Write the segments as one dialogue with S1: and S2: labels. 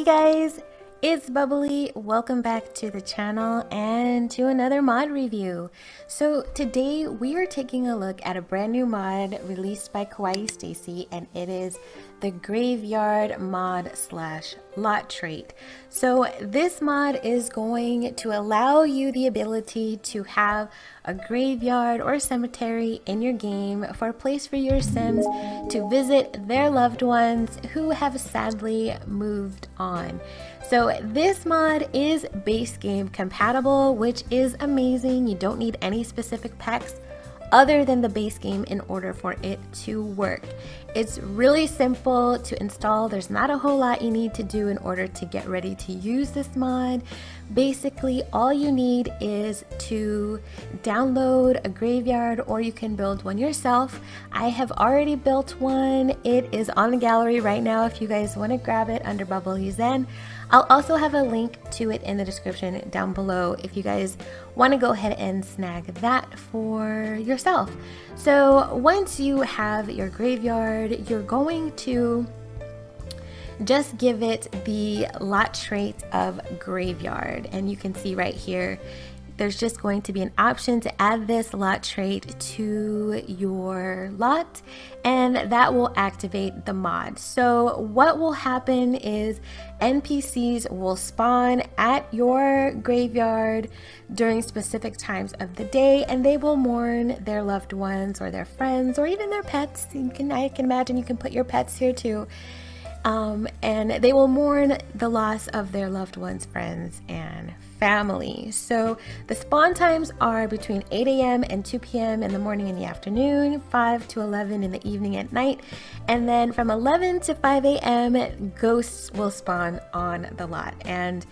S1: Hey guys, it's Bubbly. Welcome back to the channel and to another mod review. So today we are taking a look at a brand new mod released by Kawaiistacii, and it is the Graveyard mod slash lot trait. So this mod is going to allow you the ability to have a graveyard or cemetery in your game for a place for your Sims to visit their loved ones who have sadly moved on. So this mod is base game compatible, which is amazing. You don't need any specific packs other than the base game in order for it to work. It's really simple to install. There's not a whole lot you need to do in order to get ready to use this mod. Basically, all you need is to download a graveyard, or you can build one yourself. I have already built one. It is on the gallery right now if you guys want to grab it under Bubblyzen. I'll also have a link to it in the description down below if you guys want to go ahead and snag that for yourself. So once you have your graveyard, you're going to just give it the lot trait of graveyard, and you can see right here there's just going to be an option to add this lot trait to your lot, and that will activate the mod. So what will happen is NPCs will spawn at your graveyard during specific times of the day, and they will mourn their loved ones or their friends or even their pets. I can imagine you can put your pets here too. And they will mourn the loss of their loved ones, friends, and family. So the spawn times are between 8 a.m. and 2 p.m. in the morning and the afternoon, 5 to 11 in the evening at night, and then from 11 to 5 a.m. ghosts will spawn on the lot. And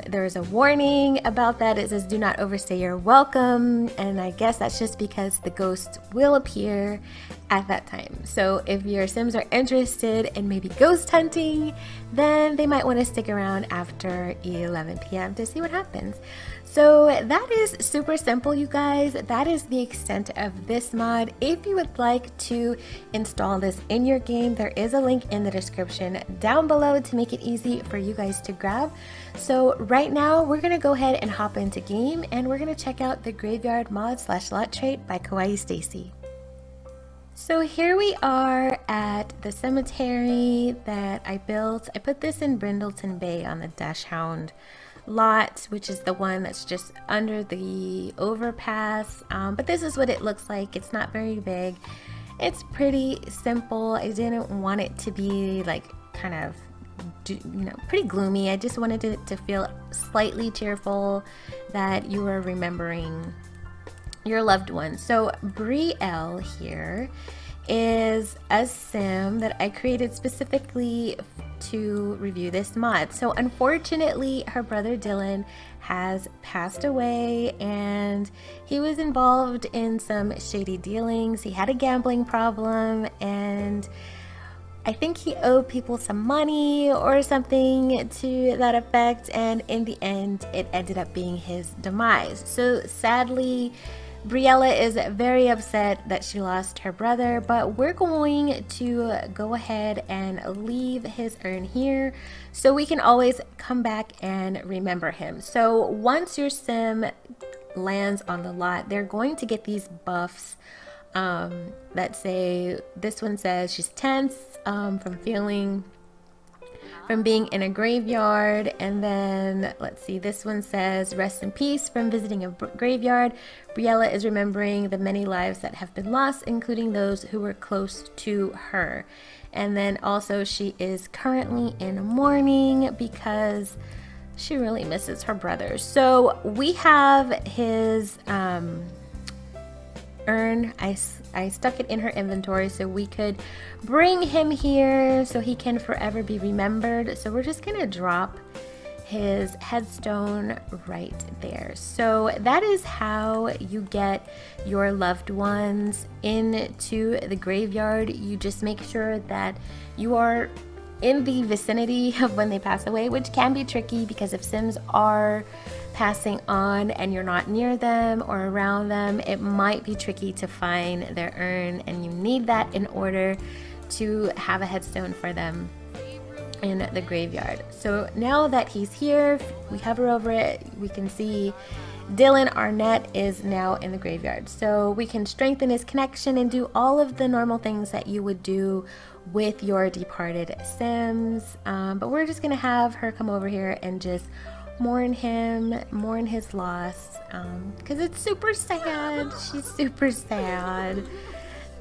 S1: there's a warning about that. It says do not overstay your welcome, and I guess that's just because the ghosts will appear at that time. So if your Sims are interested in maybe ghost hunting, then they might want to stick around after 11 p.m. to see what happens. So that is super simple, you guys. That is the extent of this mod. If you would like to install this in your game, there is a link in the description down below to make it easy for you guys to grab. So right now we're gonna go ahead and hop into game, and we're gonna check out the Graveyard mod slash lot trait by Kawaiistacii. So here we are at the cemetery that I built. I put this in Brindleton Bay on the Dashhound lot, which is the one that's just under the overpass. But this is what it looks like. It's not very big. It's pretty simple. I didn't want it to be like kind of, pretty gloomy. I just wanted it to feel slightly cheerful, that you were remembering your loved one. So Brielle here is a sim that I created specifically to review this mod. So unfortunately her brother Dylan has passed away, and he was involved in some shady dealings. He had a gambling problem, and I think he owed people some money or something to that effect, and in the end it ended up being his demise. So sadly, Briella is very upset that she lost her brother, but we're going to go ahead and leave his urn here so we can always come back and remember him. So once your sim lands on the lot, they're going to get these buffs that say, this one says she's tense from being in a graveyard, and then let's see, this one says rest in peace from visiting a graveyard. Briella is remembering the many lives that have been lost, including those who were close to her. And then also she is currently in mourning because she really misses her brother. So we have his urn. I stuck it in her inventory so we could bring him here so he can forever be remembered. So we're just gonna drop his headstone right there. So that is how you get your loved ones into the graveyard. You just make sure that you are in the vicinity of when they pass away, which can be tricky because if Sims are passing on and you're not near them or around them, it might be tricky to find their urn, and you need that in order to have a headstone for them in the graveyard. So now that he's here, we hover over it, we can see Dylan Arnett is now in the graveyard. So we can strengthen his connection and do all of the normal things that you would do with your departed Sims. But we're just gonna have her come over here and just mourn him, mourn his loss, because it's super sad. She's super sad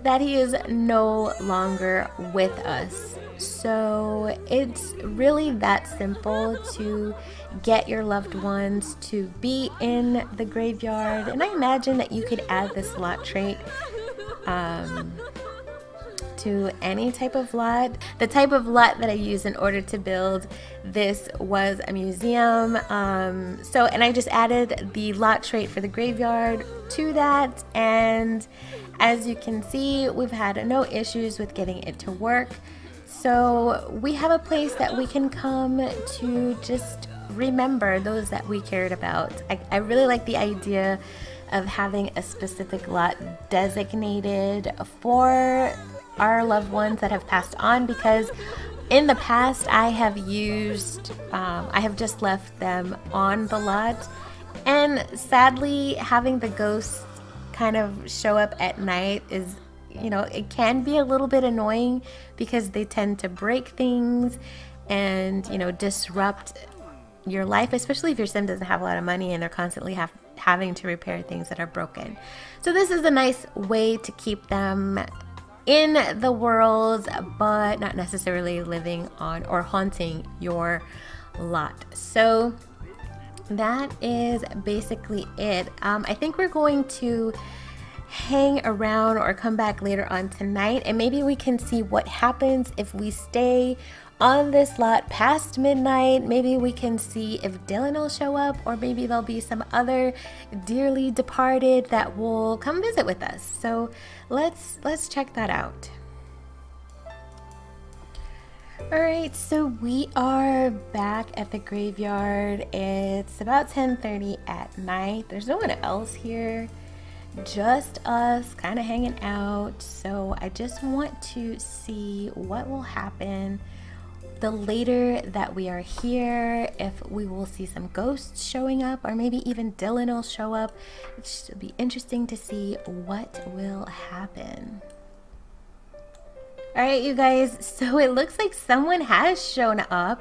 S1: that he is no longer with us. So it's really that simple to get your loved ones to be in the graveyard. And I imagine that you could add this lot trait to any type of lot. The type of lot that I used in order to build this was a museum. And I just added the lot trait for the graveyard to that, and as you can see, we've had no issues with getting it to work. So we have a place that we can come to just remember those that we cared about. I really like the idea of having a specific lot designated for our loved ones that have passed on, because in the past I have just left them on the lot, and sadly having the ghosts kind of show up at night is, it can be a little bit annoying because they tend to break things and, disrupt your life, especially if your sim doesn't have a lot of money and they're constantly having to repair things that are broken. So this is a nice way to keep them in the world, but not necessarily living on or haunting your lot. So that is basically it. I think we're going to hang around or come back later on tonight, and maybe we can see what happens if we stay on this lot past midnight. Maybe we can see if Dylan will show up, or maybe there'll be some other dearly departed that will come visit with us. So let's check that out. Alright, so we are back at the graveyard. It's about 10:30 at night. There's no one else here, just us kind of hanging out. So I just want to see what will happen the later that we are here, if we will see some ghosts showing up, or maybe even Dylan will show up. It should be interesting to see what will happen. Alright, you guys, so it looks like someone has shown up,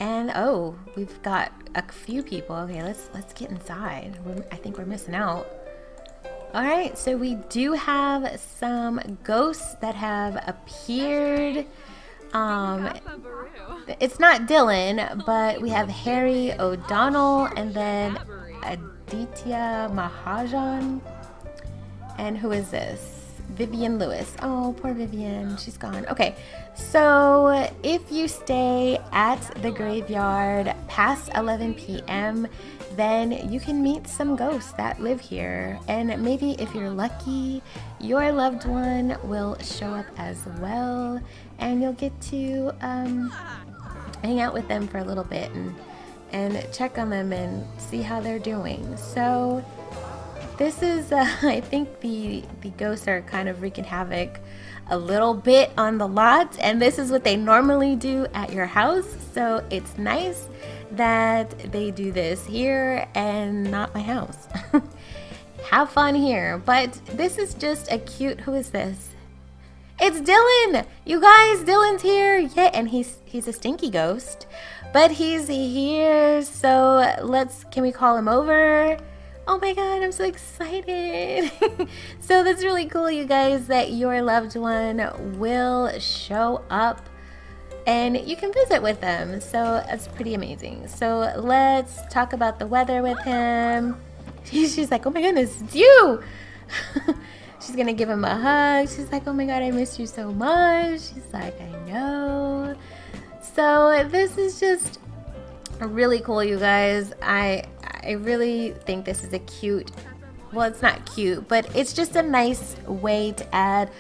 S1: and oh, we've got a few people. Okay, let's get inside. I think we're missing out. Alright, so we do have some ghosts that have appeared. It's not Dylan, but we have Harry O'Donnell and then Aditya Mahajan. And who is this? Vivian Lewis. Oh, poor Vivian. She's gone. Okay, so if you stay at the graveyard past 11 p.m., then you can meet some ghosts that live here. And maybe if you're lucky, your loved one will show up as well, and you'll get to hang out with them for a little bit and check on them and see how they're doing. So this is, I think the ghosts are kind of wreaking havoc a little bit on the lot, and this is what they normally do at your house. So it's nice that they do this here and not my house. Have fun here. But this is just a cute, who is this? It's Dylan! You guys, Dylan's here! Yeah, and he's a stinky ghost, but he's here. So can we call him over? Oh my god, I'm so excited. So that's really cool, you guys, that your loved one will show up and you can visit with them. So that's pretty amazing. So let's talk about the weather with him. She's like, oh my goodness, it's you. She's gonna give him a hug. She's like, oh my god, I miss you so much. She's like, I know. So this is just really cool, you guys. I really think this is a cute, well, it's not cute, but it's just a nice way to add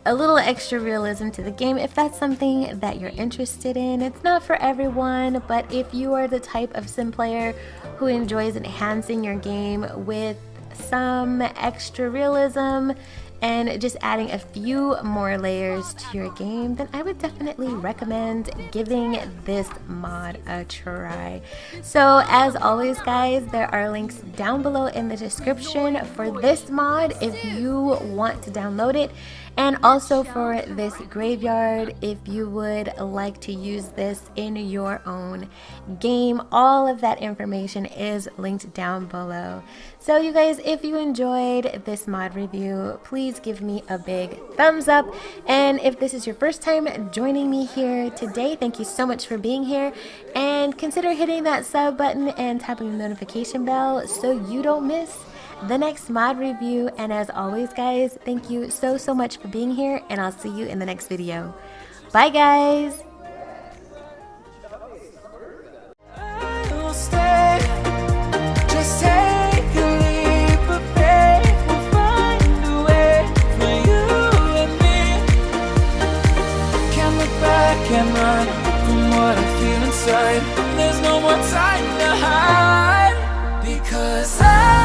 S1: a little extra realism to the game if that's something that you're interested in. It's not for everyone, but if you are the type of sim player who enjoys enhancing your game with some extra realism, and just adding a few more layers to your game, then I would definitely recommend giving this mod a try. So as always guys, there are links down below in the description for this mod if you want to download it, and also for this graveyard if you would like to use this in your own game. All of that information is linked down below. So you guys, if you enjoyed this mod review, please give me a big thumbs up, and if this is your first time joining me here today, thank you so much for being here, and consider hitting that sub button and tapping the notification bell so you don't miss the next mod review. And as always guys, thank you so much for being here, and I'll see you in the next video. Bye guys.
S2: Can't run from what I feel inside. There's no more time to hide, because I